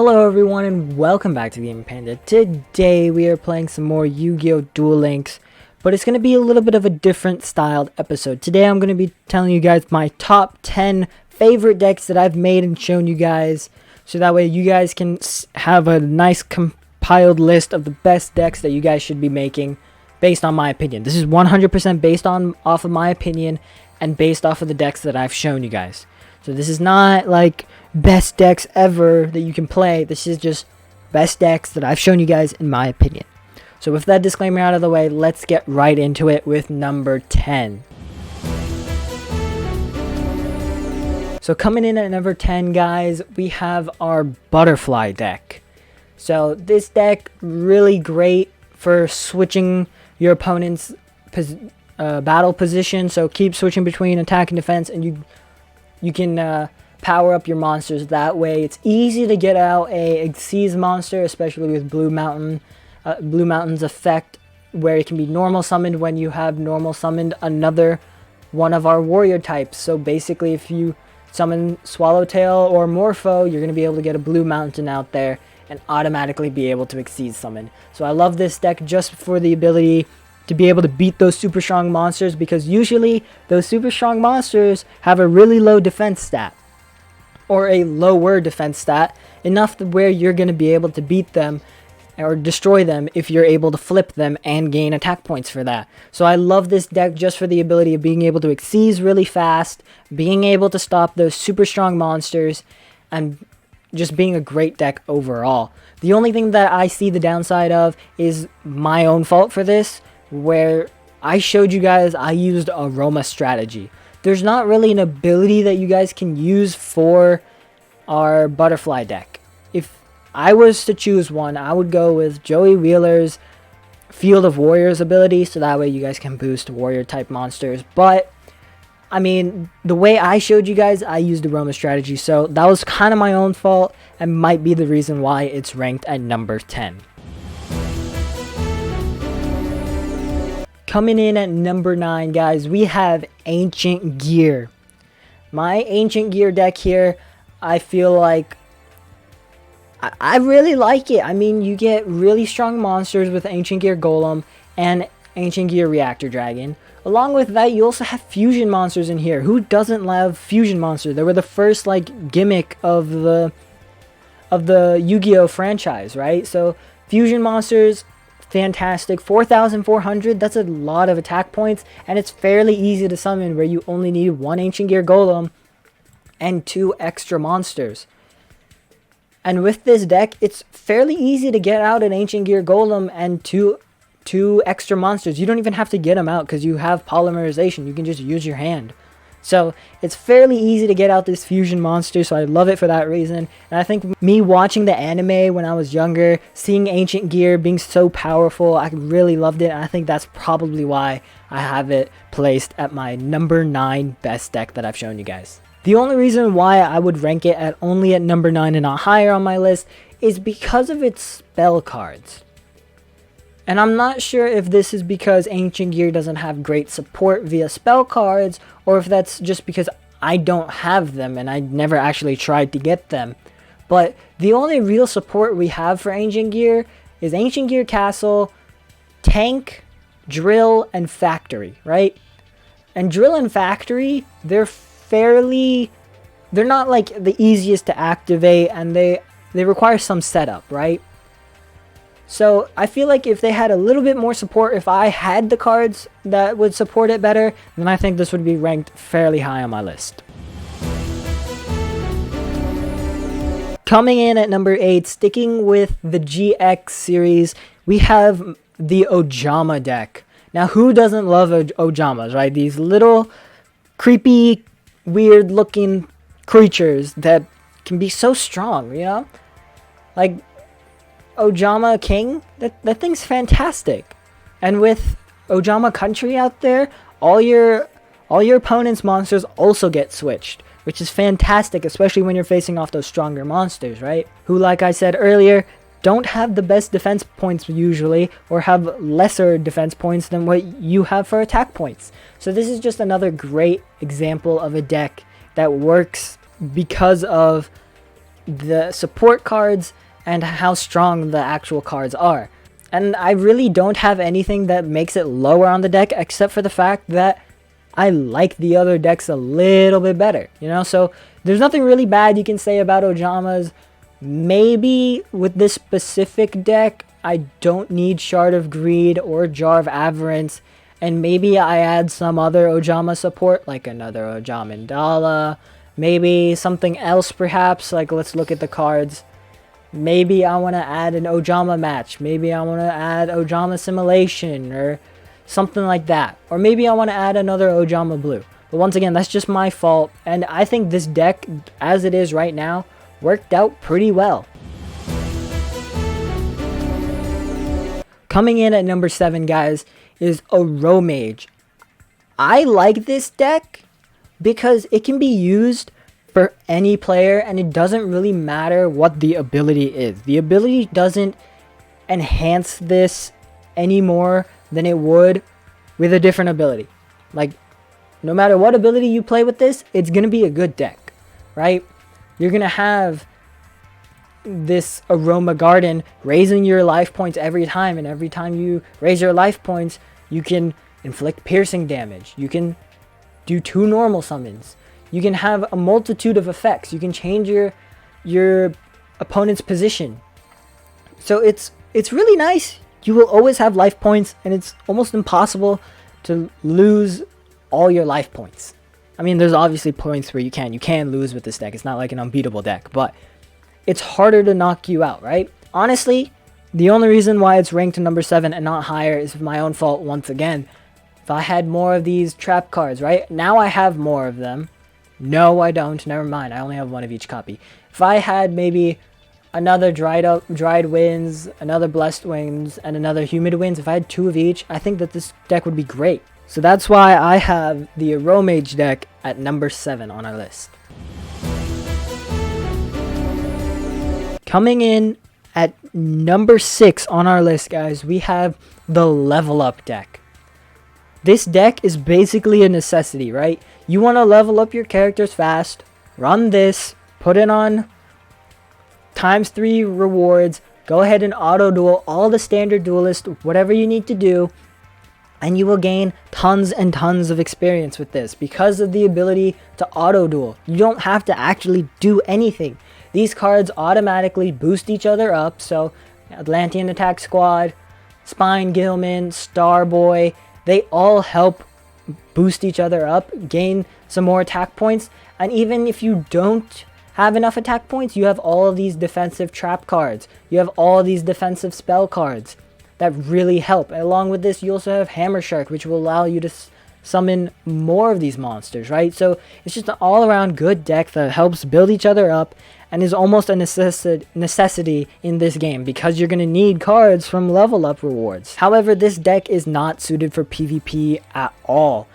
Hello everyone and welcome back to Game Panda. Today we are playing some more Yu-Gi-Oh! Duel Links, but it's going to be a little bit of a different styled episode. Today I'm going to be telling you guys my top 10 favorite decks that I've made and shown you guys, so that way you guys can have a nice compiled list of the best decks that you guys should be making based on my opinion. This is 100% based off of my opinion and based off of the decks that I've shown you guys. So this is not like best decks ever that you can play. This is just best decks that I've shown you guys in my opinion. So with that disclaimer out of the way, let's get right into it with number 10. So coming in at number 10, guys, we have our Butterfly deck. So this deck, really great for switching your opponent's battle position. So keep switching between attack and defense, and you can power up your monsters that way. It's easy to get out a Xyz monster, especially with Blue Mountain's effect, where it can be normal summoned when you have normal summoned another one of our warrior types. So basically, if you summon Swallowtail or Morpho, you're going to be able to get a Blue Mountain out there and automatically be able to Xyz summon. So I love this deck just for the ability to be able to beat those super strong monsters, because usually those super strong monsters have a really low defense stat, or a lower defense stat, enough to where you're going to be able to beat them or destroy them if you're able to flip them and gain attack points for that. So I love this deck just for the ability of being able to Xyz really fast, being able to stop those super strong monsters, and just being a great deck overall. The only thing that I see the downside of is my own fault for this, where I showed you guys I used Aroma Strategy. There's not really an ability that you guys can use for our Butterfly deck. If I was to choose one, I would go with Joey Wheeler's Field of Warriors ability, so that way you guys can boost warrior type monsters. But I mean, the way I showed you guys, I used Aroma Strategy, so that was kind of my own fault and might be the reason why it's ranked at number 10. Coming in at number 9, guys, we have Ancient Gear. My Ancient Gear deck here, I feel like I really like it. I mean, you get really strong monsters with Ancient Gear Golem and Ancient Gear Reactor Dragon. Along with that, you also have fusion monsters in here. Who doesn't love fusion monsters? They were the first like gimmick of the Yu-Gi-Oh franchise, right? So fusion monsters, fantastic. 4,400, that's a lot of attack points, and it's fairly easy to summon, where you only need one Ancient Gear Golem and 2 extra monsters. And with this deck, it's fairly easy to get out an Ancient Gear Golem and two extra monsters. You don't even have to get them out because you have polymerization. You can just use your hand. So it's fairly easy to get out this fusion monster, so I love it for that reason. And I think me watching the anime when I was younger, seeing Ancient Gear being so powerful, I really loved it. And I think that's probably why I have it placed at my number 9 best deck that I've shown you guys. The only reason why I would rank it only at number 9 and not higher on my list is because of its spell cards. And I'm not sure if this is because Ancient Gear doesn't have great support via spell cards, or if that's just because I don't have them and I never actually tried to get them. But the only real support we have for Ancient Gear is Ancient Gear Castle, Tank, Drill, and Factory, right? And Drill and Factory, they're not like the easiest to activate, and they require some setup, right? So I feel like if they had a little bit more support, if I had the cards that would support it better, then I think this would be ranked fairly high on my list. Coming in at number 8, sticking with the GX series, we have the Ojama deck. Now, who doesn't love Ojamas, right? These little creepy, weird looking creatures that can be so strong, you know? Like Ojama King, that thing's fantastic. And with Ojama Country out there, all your opponent's monsters also get switched, which is fantastic, especially when you're facing off those stronger monsters, right? Who, like I said earlier, don't have the best defense points usually, or have lesser defense points than what you have for attack points. So this is just another great example of a deck that works because of the support cards and how strong the actual cards are. And I really don't have anything that makes it lower on the deck, except for the fact that I like the other decks a little bit better, you know? So there's nothing really bad you can say about Ojamas. Maybe with this specific deck, I don't need Shard of Greed or Jar of Avarice, and maybe I add some other Ojama support, like another Ojamandala, maybe something else perhaps, like let's look at the cards. Maybe I want to add an Ojama match, maybe I want to add Ojama Simulation, or something like that. Or maybe I want to add another Ojama Blue. But once again, that's just my fault, and I think this deck, as it is right now, worked out pretty well. Coming in at number 7, guys, is Oromage. I like this deck because it can be used for any player, and it doesn't really matter what the ability is. The ability doesn't enhance this any more than it would with a different ability. Like, no matter what ability you play with this, it's going to be a good deck, right? You're going to have this Aroma Garden raising your life points every time, and every time you raise your life points, you can inflict piercing damage. You can do 2 normal summons. You can have a multitude of effects. You can change your opponent's position. So it's really nice. You will always have life points, and it's almost impossible to lose all your life points. I mean, there's obviously points where you can lose with this deck. It's not like an unbeatable deck, but it's harder to knock you out, right? Honestly, the only reason why it's ranked to number 7 and not higher is my own fault once again. If I had more of these trap cards, right? Now I have more of them. No, I don't. Never mind. I only have 1 of each copy. If I had maybe another Dried Winds, another Blessed Winds, and another Humid Winds, if I had 2 of each, I think that this deck would be great. So that's why I have the Oromage deck at number 7 on our list. Coming in at number 6 on our list, guys, we have the Level Up deck. This deck is basically a necessity, right? You want to level up your characters fast, run this, put it on ×3 rewards, go ahead and auto duel all the standard duelists, whatever you need to do, and you will gain tons and tons of experience with this because of the ability to auto duel. You don't have to actually do anything. These cards automatically boost each other up, so Atlantean Attack Squad, Spine Gilman, Starboy, they all help boost each other up, gain some more attack points, and even if you don't have enough attack points, you have all of these defensive trap cards. You have all these defensive spell cards that really help. And along with this, you also have Hammer Shark, which will allow you to summon more of these monsters, right? So it's just an all-around good deck that helps build each other up and is almost a necessity in this game because you're going to need cards from level up rewards. However, this deck is not suited for PvP at all.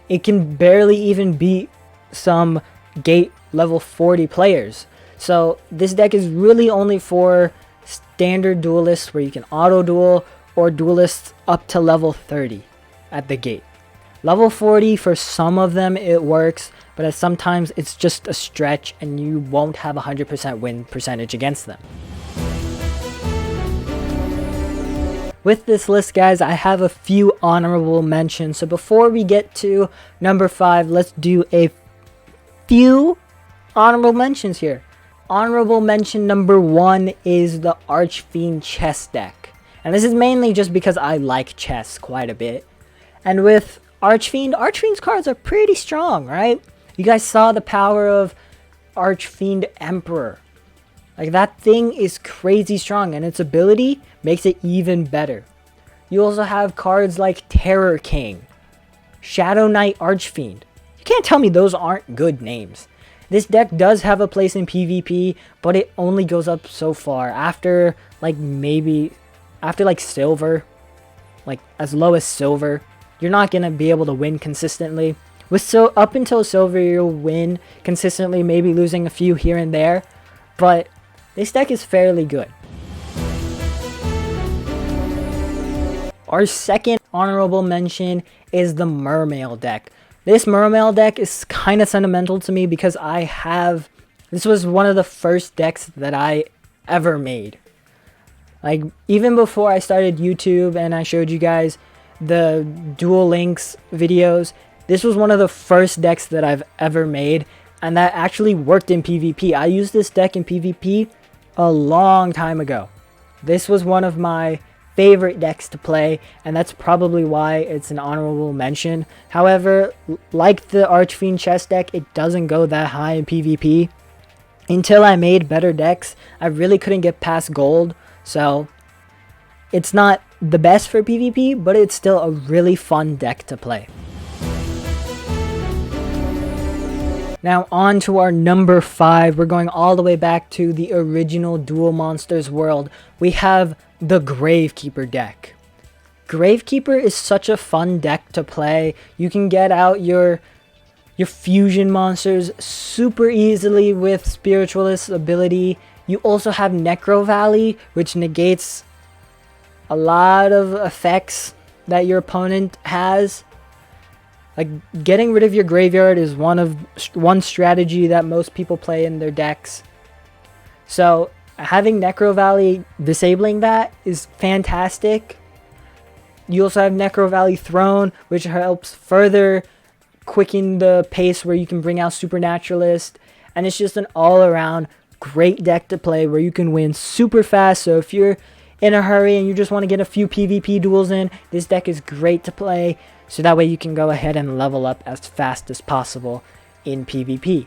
It can barely even beat some gate level 40 players. So this deck is really only for standard duelists where you can auto duel, or duelists up to level 30 at the gate. Level 40, for some of them it works, but sometimes it's just a stretch and you won't have 100% win percentage against them. With this list, guys, I have a few honorable mentions. So before we get to number 5, let's do a few honorable mentions here. Honorable mention number 1 is the Archfiend chess deck. And this is mainly just because I like chess quite a bit. And with Archfiend's cards are pretty strong, right? You guys saw the power of Archfiend Emperor. Like, that thing is crazy strong, and its ability makes it even better. You also have cards like Terror King, Shadow Knight Archfiend. You can't tell me those aren't good names. This deck does have a place in PvP, but it only goes up so far. After silver, like as low as silver, you're not going to be able to win consistently. Up until silver, you'll win consistently, maybe losing a few here and there, but this deck is fairly good. Our second honorable mention is the Mermail deck. This Mermail deck is kind of sentimental to me because I have This was one of the first decks that I ever made. Like, even before I started YouTube and I showed you guys the Duel Links videos, this was one of the first decks that I've ever made, and that actually worked in PvP. I used this deck in PvP a long time ago. This was one of my favorite decks to play, and that's probably why it's an honorable mention. However, like the Archfiend chess deck, it doesn't go that high in PvP. Until I made better decks, I really couldn't get past gold, so it's not the best for PvP, but it's still a really fun deck to play. Now on to our number 5. We're going all the way back to the original Duel Monsters world. We have the Gravekeeper deck. Gravekeeper is such a fun deck to play. You can get out your fusion monsters super easily with Spiritualist's ability. You also have Necro Valley, which negates a lot of effects that your opponent has. Like, getting rid of your graveyard is one strategy that most people play in their decks. So having Necro Valley, disabling that is fantastic. You also have Necro Valley Throne, which helps further quicken the pace where you can bring out Supernaturalist. And it's just an all-around great deck to play where you can win super fast. So if you're in a hurry and you just want to get a few PvP duels in, this deck is great to play. So that way you can go ahead and level up as fast as possible in PvP.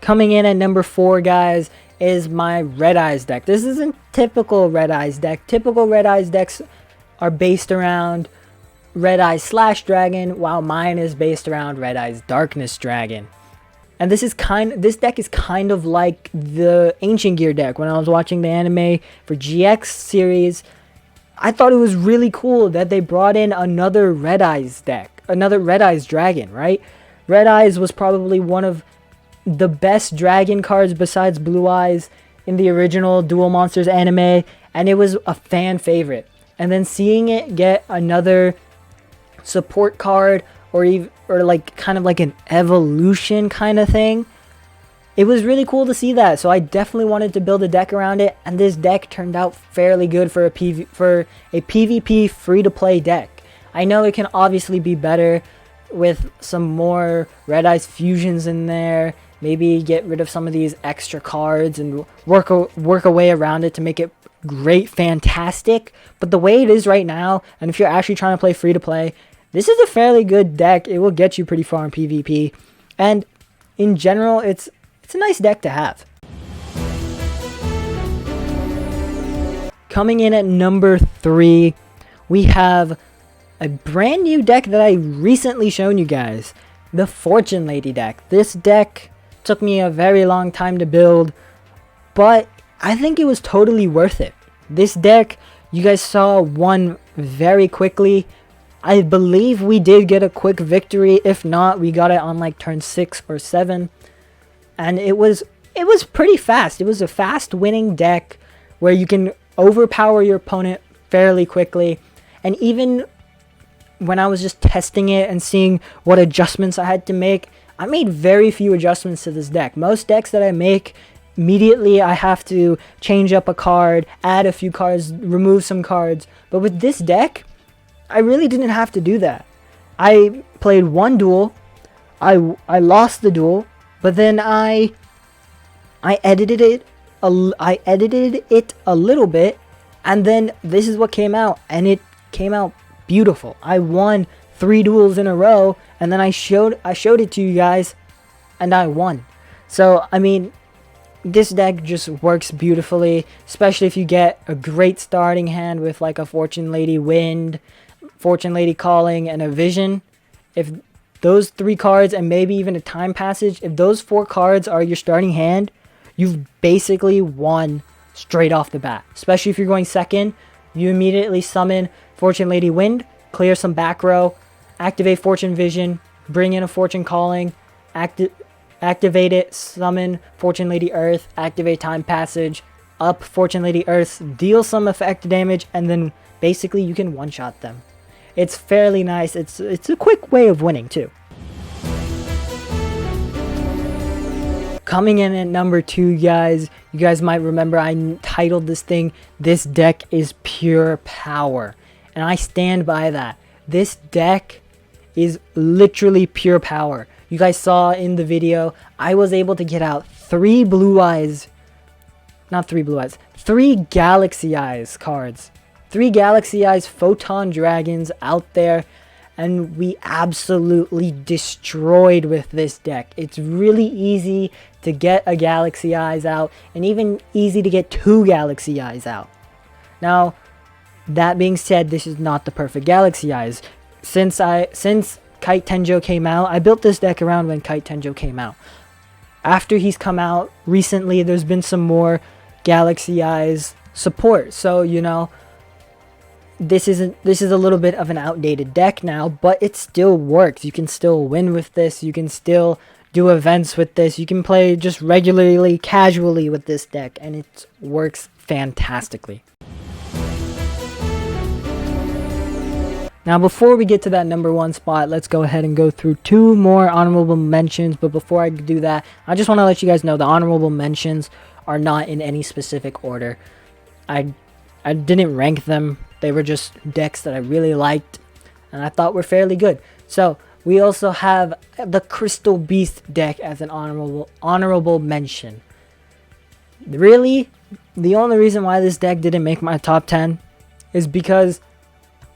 Coming in at number 4, guys, is my Red Eyes deck. This isn't typical Red Eyes deck. Typical Red Eyes decks are based around Red Eyes Slash Dragon, while mine is based around Red Eyes Darkness Dragon. And this deck is kind of like the Ancient Gear deck. When I was watching the anime for GX series, I thought it was really cool that they brought in another Red Eyes deck, another Red Eyes Dragon, right? Red Eyes was probably one of the best dragon cards besides Blue Eyes in the original Duel Monsters anime, and it was a fan favorite. And then seeing it get another support card, or like kind of like an evolution kind of thing, it was really cool to see that. So I definitely wanted to build a deck around it, and this deck turned out fairly good for a PvP free-to-play deck. I know it can obviously be better with some more Red Eyes fusions in there. Maybe get rid of some of these extra cards and work a way around it to make it great, fantastic. But the way it is right now, and if you're actually trying to play free-to-play, this is a fairly good deck. It will get you pretty far in PvP. And in general, it's a nice deck to have. Coming in at number 3, we have a brand new deck that I recently shown you guys, the Fortune Lady deck. This deck took me a very long time to build, but I think it was totally worth it. This deck, you guys saw, won very quickly. I believe we did get a quick victory. If not, we got it on like turn 6 or 7. And it was pretty fast. It was a fast winning deck where you can overpower your opponent fairly quickly. And even when I was just testing it and seeing what adjustments I had to make, I made very few adjustments to this deck. Most decks that I make, immediately I have to change up a card, add a few cards, remove some cards. But with this deck, I really didn't have to do that. I played one duel, I lost the duel, but then I edited it a little bit, and then this is what came out, and it came out beautiful. I won 3 duels in a row, and then I showed it to you guys, and I won. So I mean, this deck just works beautifully, especially if you get a great starting hand with like a Fortune Lady Wind, Fortune Lady Calling, and a Vision. If those 3 cards, and maybe even a Time Passage, if those 4 cards are your starting hand, you've basically won straight off the bat. Especially if you're going second, you immediately summon Fortune Lady Wind, clear some back row, activate Fortune Vision, bring in a Fortune Calling, activate it, summon Fortune Lady Earth, activate Time Passage, up Fortune Lady Earth, deal some effect damage, and then basically you can one-shot them. It's fairly nice. It's a quick way of winning too. coming in at number 2, guys, you guys might remember I titled this thing, "This deck is pure power." And I stand by that. This deck is literally pure power. You guys saw in the video, I was able to get out 3 Galaxy Eyes cards. 3 Galaxy Eyes Photon Dragons out there, and we absolutely destroyed with this deck. It's really easy to get a Galaxy Eyes out, and even easy to get 2 Galaxy Eyes out. Now, that being said, this is not the perfect Galaxy Eyes. Since Kite Tenjo came out, I built this deck around when Kite Tenjo came out. After he's come out recently, there's been some more Galaxy Eyes support. So, you know, this is a little bit of an outdated deck now, but it still works. You can still win with this. You can still do events with this. You can play just regularly, casually with this deck, and it works fantastically. Now, before we get to that number 1 spot, let's go ahead and go through 2 more honorable mentions. But before I do that, I just want to let you guys know the honorable mentions are not in any specific order. I didn't rank them. They were just decks that I really liked and I thought were fairly good. So we also have the Crystal Beast deck as an honorable mention. Really, the only reason why this deck didn't make my top 10 is because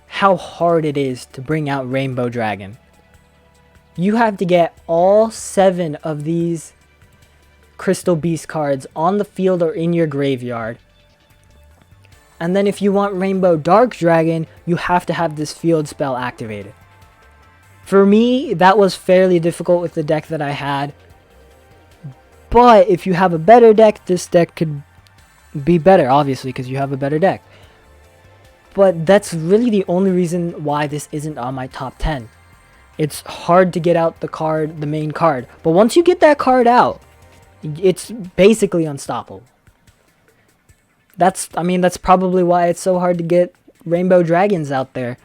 how hard it is to bring out Rainbow Dragon. You have to get all 7 of these Crystal Beast cards on the field or in your graveyard. And then if you want Rainbow Dark Dragon, you have to have this field spell activated. For me, that was fairly difficult with the deck that I had. But if you have a better deck, this deck could be better, obviously, because you have a better deck. But that's really the only reason why this isn't on my top 10. It's hard to get out the main card. But once you get that card out, it's basically unstoppable. That's probably why it's so hard to get Rainbow Dragons out there.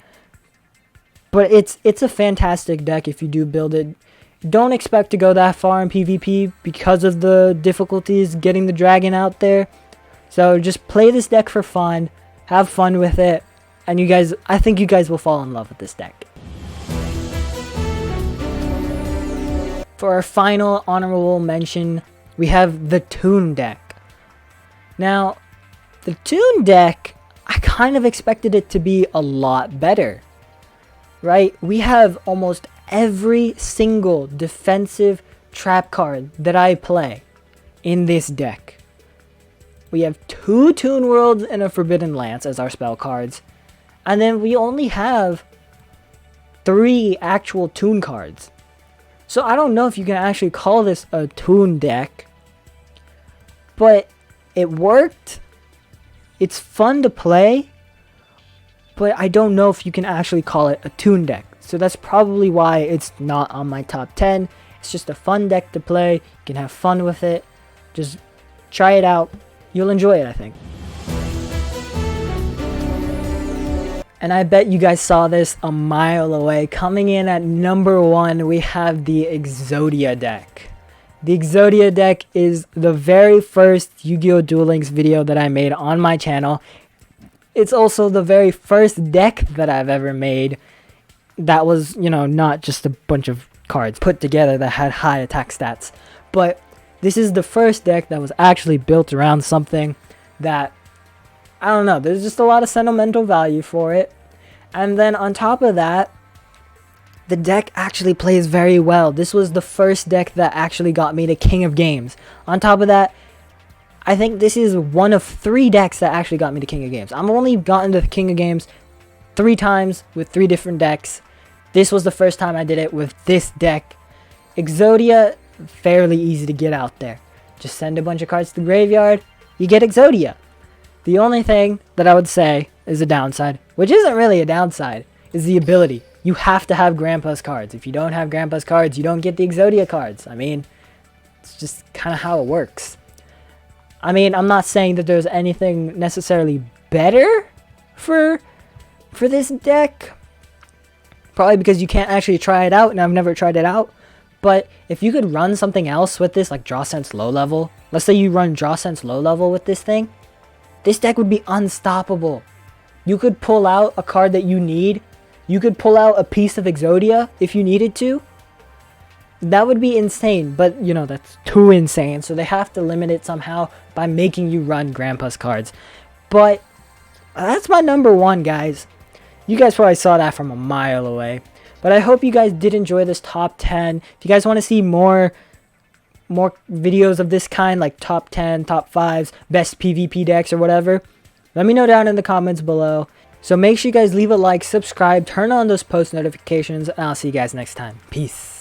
But it's a fantastic deck if you do build it. Don't expect to go that far in PvP because of the difficulties getting the dragon out there. So just play this deck for fun. Have fun with it, and I think you guys will fall in love with this deck. For our final honorable mention, we have the Toon deck. Now, the Toon deck, I kind of expected it to be a lot better, right? We have almost every single defensive trap card that I play in this deck. We have 2 Toon Worlds and a Forbidden Lance as our spell cards. And then we only have 3 actual Toon cards. So I don't know if you can actually call this a Toon deck. But it worked. It's fun to play. But I don't know if you can actually call it a Toon deck. So that's probably why it's not on my top 10. It's just a fun deck to play. You can have fun with it. Just try it out. You'll enjoy it, I think. And I bet you guys saw this a mile away. Coming in at number 1, we have the Exodia deck. The Exodia deck is the very first Yu-Gi-Oh! Duel Links video that I made on my channel. It's also the very first deck that I've ever made that was, not just a bunch of cards put together that had high attack stats. But this is the first deck that was actually built around something that, I don't know, there's just a lot of sentimental value for it. And then on top of that, the deck actually plays very well. This was the first deck that actually got me to King of Games. On top of that, I think this is one of 3 decks that actually got me to King of Games. I've only gotten to King of Games 3 times with 3 different decks. This was the first time I did it with this deck. Exodia, fairly easy to get out there. Just send a bunch of cards to the graveyard, you get Exodia. The only thing that I would say is a downside, which isn't really a downside, is the ability. You have to have Grandpa's cards. If you don't have Grandpa's cards, you don't get the Exodia cards. It's just kind of how it works. I'm not saying that there's anything necessarily better for this deck. Probably because you can't actually try it out, and I've never tried it out. But if you could run something else with this, like Draw Sense low level, let's say you run Draw Sense low level with this thing, this deck would be unstoppable. You could pull out a card that you need. You could pull out a piece of Exodia if you needed to. That would be insane, but you know, that's too insane. So they have to limit it somehow by making you run Grandpa's cards. But that's my number one, guys. You guys probably saw that from a mile away. But I hope you guys did enjoy this top 10. If you guys want to see more videos of this kind, like top 10, top 5s, best PvP decks or whatever, let me know down in the comments below. So make sure you guys leave a like, subscribe, turn on those post notifications, and I'll see you guys next time. Peace.